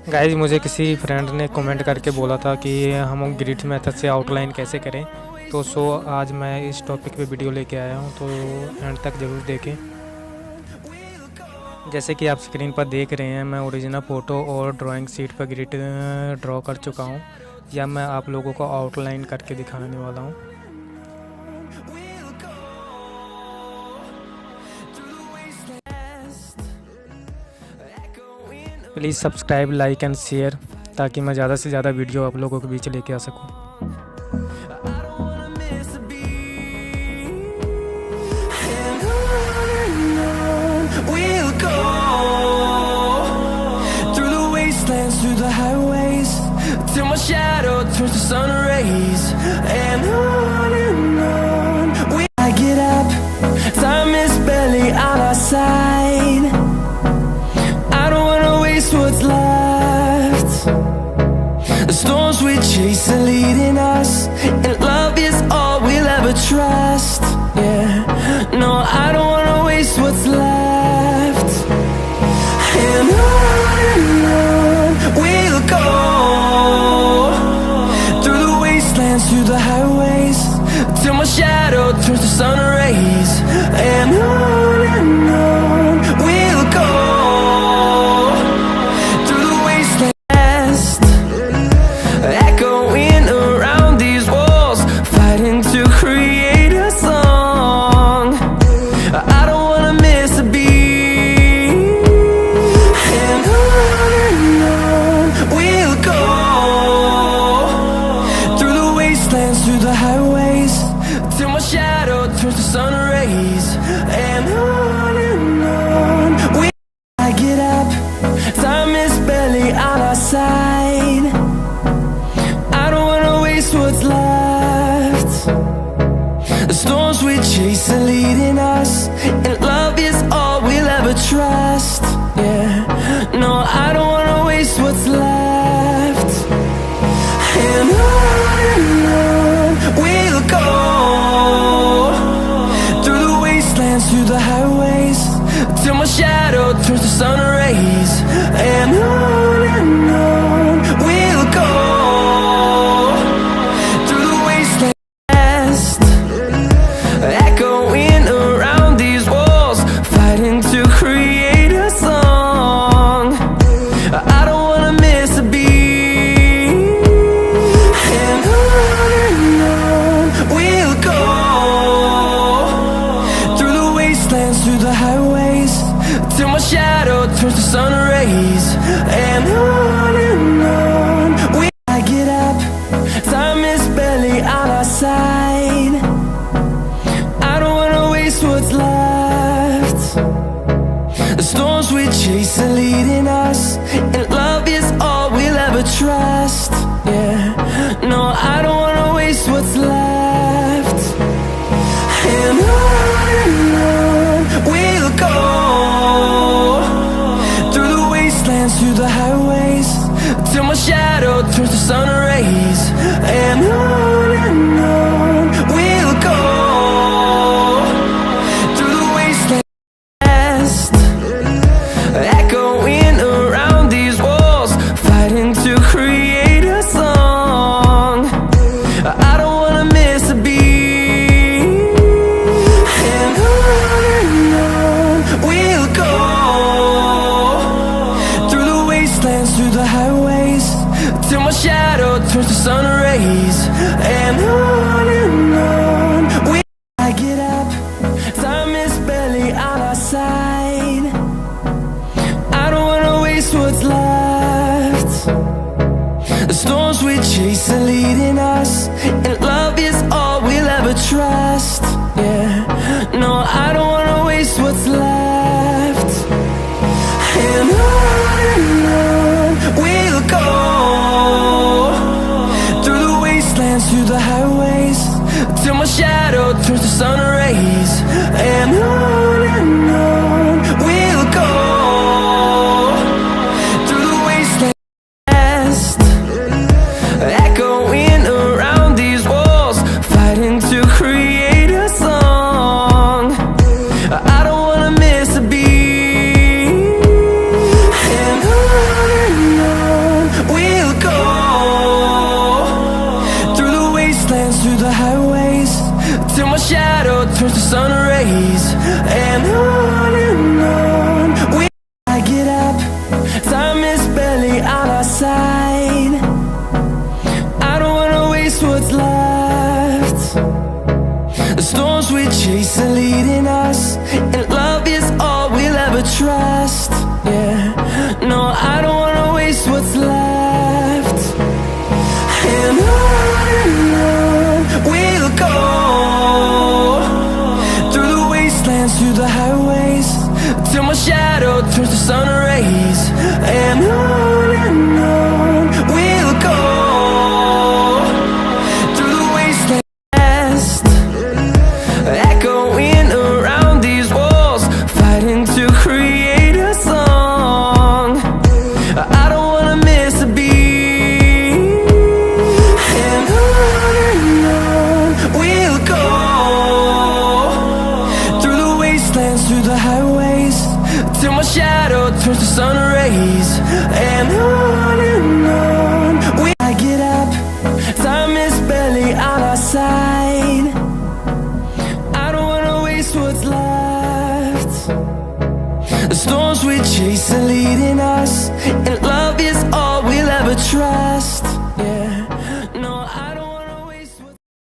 Guys, मुझे किसी friend ने कमेंट करके बोला था कि हम ग्रिड मेथड से आउटलाइन कैसे करें। तो आज मैं इस टॉपिक पे वीडियो लेके आया हूँ, तो एंड तक ज़रूर देखें। जैसे कि आप स्क्रीन पर देख रहे हैं, मैं ओरिजिनल फ़ोटो और ड्राइंग शीट पर ग्रिड ड्रॉ कर चुका हूँ। या मैं आप लोगों को आउटलाइन करके दिखाने वाला हूँ। Please subscribe, like and share, ताकि मैं ज़्यादा से ज़्यादा वीडियो आप लोगों के बीच लेके आ सकूँ। Through the highways, till my shadow turns to sun rays, and on we I get up. Time is barely on our side. I don't wanna waste what's left. The storms we chase are leading us, and love is all we'll ever trust. Yeah, no, I don't wanna waste what's left. And on we'll go, through the wastelands, through the highways, till my shadow turns to sun rays, and on we'll go, through the wastelands, echoing around these walls, fighting to create a song. I don't wanna miss a beat. Through the highways, till my shadow turns to sun rays, and on we I get up. Time is barely on our side. I don't wanna waste what's left. The storms we chase are leading us, and love is all we'll ever trust. Yeah, no, I don't wanna waste what's left. And on we'll go, through the wastelands, through the highways, till my shadow turns to sun rays, and on we'll go, through the wastelands, echoing around these walls, fighting to create a song. I don't wanna miss a beat. Through the highways, till my shadow turns to sun rays, and on we I get up. Time is barely on our side. I don't wanna waste what's left. The storms we chase are leading us, and love is all we'll ever trust. Yeah, no, I don't wanna waste what's left. And on we'll go, through the wastelands, through the highways, till my shadow turns to sun rays, and on we'll go, through the wastelands, echoing around these walls, fighting to create a song. I don't wanna miss a beat. Through the highways, till my shadow turns to sun rays, and on we I get up. Time is barely on our side. I don't wanna waste what's left. The storms we chase are leading us, and love is all we'll ever trust. Yeah, no, I don't wanna waste what's left. And on we'll go, through the wastelands, through the highways, till my shadow turns to sun rays, and on we'll go, through the wastelands, echoing around these walls, fighting to create a song. I don't wanna miss a beat. And turns to sun rays, and on we get up. Time is barely on our side. I don't wanna waste what's left. The storms we chase are leading us, and love is all we'll ever trust. Yeah, no, I don't wanna waste what's left. And on we'll go, through the wastelands, through the highways, till my shadow turns to sun rays. And on we'll go, through the wastelands, echoing around these walls, fighting to create a song. I don't wanna miss a beat. And on we'll go, through the wastelands, through the highways, till my shadow turns to sun rays. And on we get up. Time is barely on our side. I don't wanna waste what's left. The storms we chase are leading us, and love is all we'll ever trust.